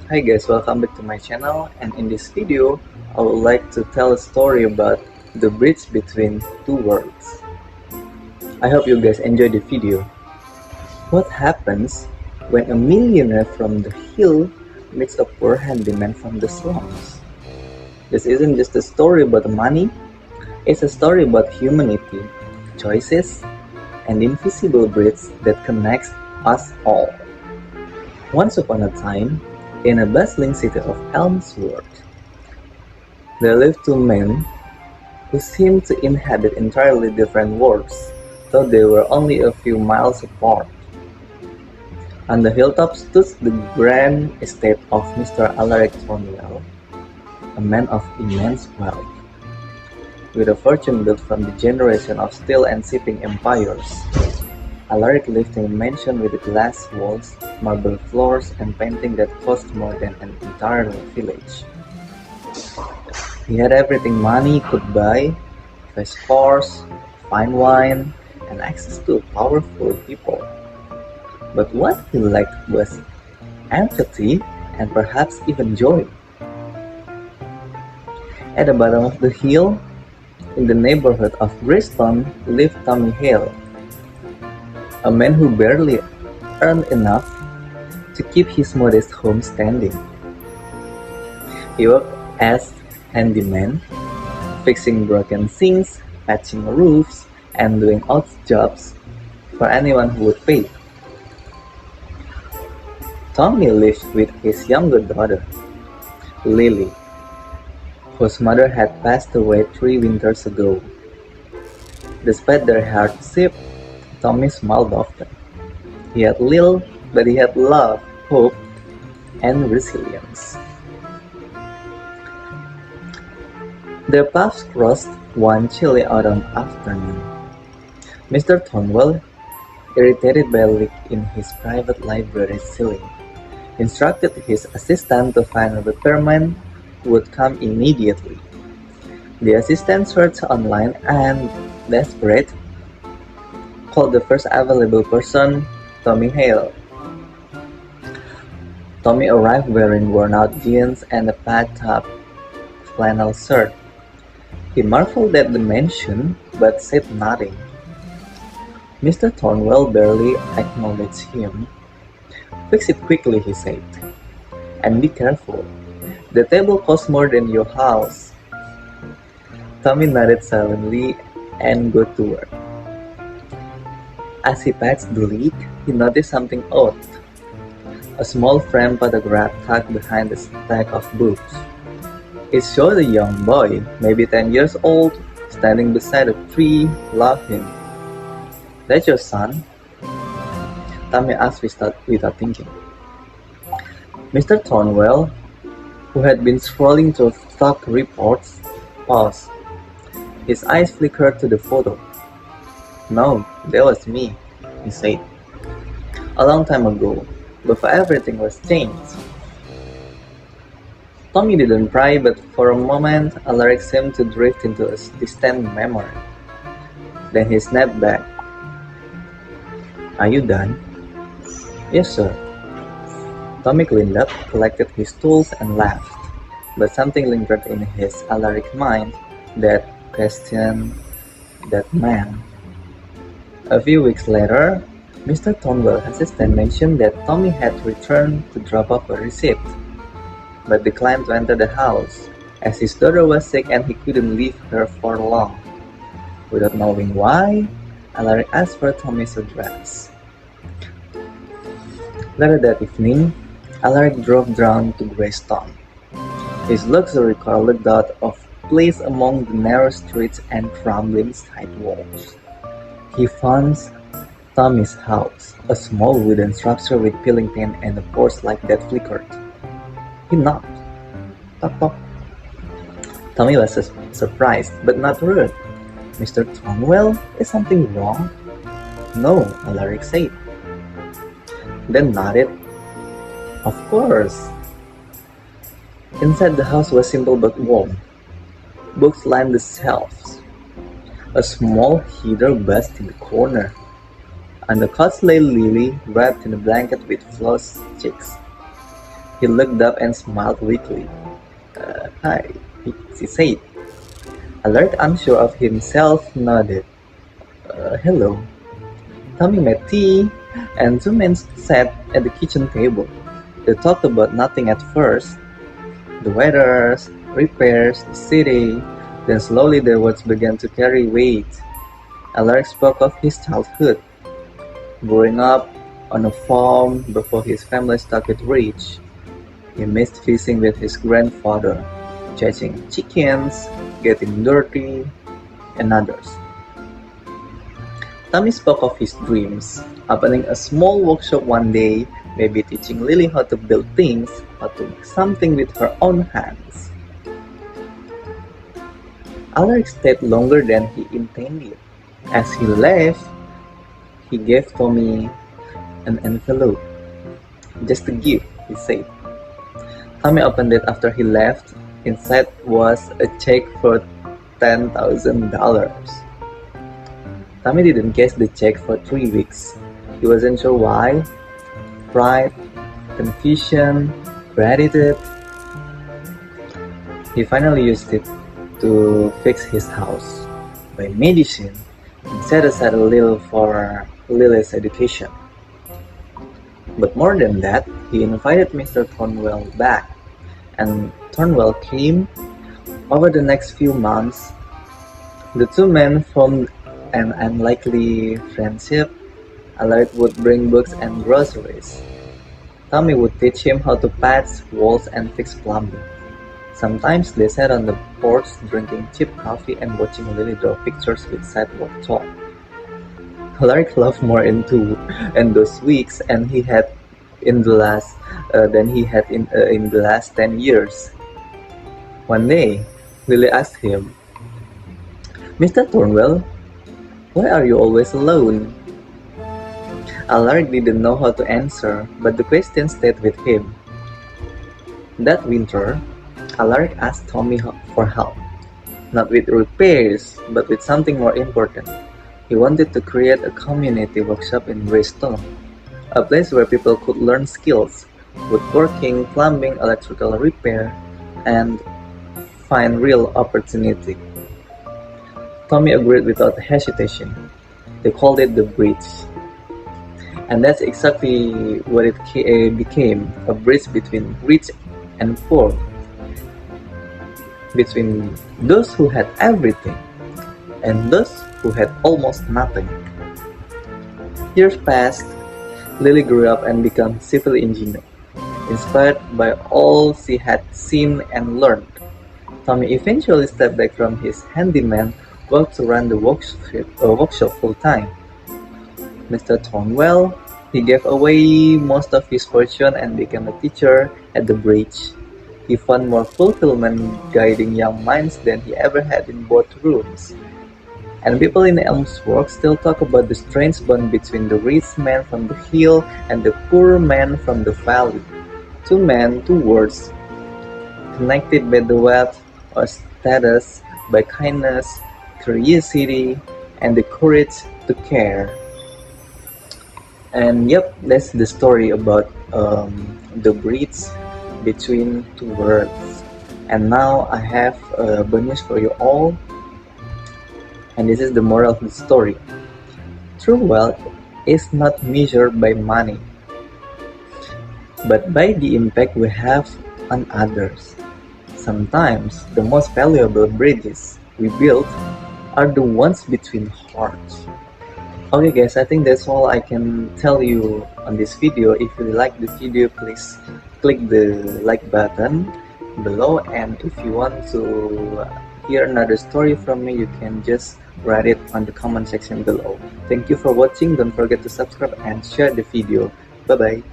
Hi guys, welcome back to my channel, and in this video I would like to tell a story about the bridge between two worlds. I hope you guys enjoy the video. What happens when a millionaire from the hill meets a poor handyman from the slums? This isn't just a story about money, it's a story about humanity, choices, and the invisible bridge that connects us all. Once upon a time, in a bustling city of Elmsworth, there lived two men who seemed to inhabit entirely different worlds, though they were only a few miles apart. On the hilltop stood the grand estate of Mr. Alaric Thornwell, a man of immense wealth, with a fortune built from the generation of steel and shipping empires. Alaric lived in a mansion with glass walls, marble floors, and painting that cost more than an entire village. He had everything money could buy: fast cars, fine wine, and access to powerful people. But what he lacked was empathy and perhaps even joy. At the bottom of the hill, in the neighborhood of Greystone, lived Tommy Hale, a man who barely earned enough to keep his modest home standing. He worked as handyman, fixing broken sinks, patching roofs, and doing odd jobs for anyone who would pay. Tommy lived with his younger daughter, Lily, whose mother had passed away 3 winters ago. Despite their hardship, Tommy smiled often. He had little, but he had love, hope, and resilience. Their paths crossed one chilly autumn afternoon. Mr. Thornwell, irritated by a leak in his private library ceiling, instructed his assistant to find a repairman who would come immediately. The assistant searched online and, desperate, called the first available person, Tommy Hale. Tommy arrived wearing worn-out jeans and a packed-up flannel shirt. He marveled at the mansion, but said nothing. Mr. Thornwell barely acknowledged him. "Fix it quickly," he said, "and be careful. The table costs more than your house." Tommy nodded silently and got to work. As he patched the leak, he noticed something odd: a small framed photograph tucked behind a stack of books. It showed a young boy, maybe 10 years old, standing beside a tree, laughing. "That's your son?" Tommy asked without thinking. Mr. Thornwell, who had been scrolling through stock reports, paused. His eyes flickered to the photo. "No, that was me," he said. "A long time ago, before everything was changed." Tommy didn't pry, but for a moment Alaric seemed to drift into a distant memory. Then he snapped back. "Are you done?" "Yes, sir." Tommy cleaned up, collected his tools, and laughed. But something lingered in his Alaric mind, that question, that man. A few weeks later, Mr. Thornwell's assistant mentioned that Tommy had returned to drop off a receipt, but declined to enter the house, as his daughter was sick and he couldn't leave her for long. Without knowing why, Alaric asked for Tommy's address. Later that evening, Alaric drove down to Greystone. His luxury car looked out of place among the narrow streets and crumbling sidewalks. He found Tommy's house, a small wooden structure with peeling paint and a porch light that flickered. He knocked. Toc toc. Tommy was surprised, but not rude. "Mr. Thornwell, is something wrong?" "No," Alaric said. Then nodded. "Of course." Inside the house was simple but warm. Books lined the shelves. A small heater buzzed in the corner. On the couch lay Lily, wrapped in a blanket with flushed cheeks. He looked up and smiled weakly. Hi, he said. Alert, unsure of himself, nodded. Hello. Tommy made tea, and two men sat at the kitchen table. They talked about nothing at first. The weather, repairs, the city. Then slowly their words began to carry weight. Alaric spoke of his childhood, growing up on a farm before his family started rich. He missed fishing with his grandfather, chasing chickens, getting dirty, and others. Tommy spoke of his dreams, opening a small workshop one day, maybe teaching Lily how to build things, how to make something with her own hands. Alaric stayed longer than he intended. As he left, he gave Tommy an envelope. Just a gift, he said. Tommy opened it after he left. Inside was a check for $10,000. Tommy didn't cash the check for 3 weeks. He wasn't sure why. Pride, confusion, gratitude. He finally used it to fix his house, buy medicine, and set aside a little for Lily's education. But more than that, he invited Mr. Thornwell back, and Thornwell came. Over the next few months, the two men formed an unlikely friendship. Alaric would bring books and groceries. Tommy would teach him how to patch walls and fix plumbing. Sometimes they sat on the porch drinking cheap coffee and watching Lily draw pictures with sidewalk chalk. Alaric loved more in those weeks, and he had in the last than he had in the last 10 years. One day, Lily asked him, "Mr. Thornwell, why are you always alone?" Alaric didn't know how to answer, but the question stayed with him. That winter, Alaric asked Tommy for help, not with repairs, but with something more important. He wanted to create a community workshop in Bristol, a place where people could learn skills, woodworking, plumbing, electrical repair, and find real opportunity. Tommy agreed without hesitation. They called it the bridge. And that's exactly what it became, a bridge between rich and poor, between those who had everything and those who had almost nothing. Years passed. Lily grew up and became a civil engineer, inspired by all she had seen and learned. Tommy eventually stepped back from his handyman work to run the workshop full-time. Mr. Thornwell, he gave away most of his fortune and became a teacher at the bridge. He found more fulfillment guiding young minds than he ever had in both rooms. And people in Elmsworth still talk about the strange bond between the rich man from the hill and the poor man from the valley. Two men, two worlds, connected by the wealth or status, by kindness, curiosity, and the courage to care. And yep, that's the story about the bridge between two worlds. And now I have good news for you all. And this is the moral of the story. True wealth is not measured by money, but by the impact we have on others. Sometimes the most valuable bridges we build are the ones between hearts. Okay guys, I think that's all I can tell you on this video. If you like the video, please click the like button below, and if you want to hear another story from me, you can just write it on the comment section below. Thank you for watching. Don't forget to subscribe and share the video. Bye bye.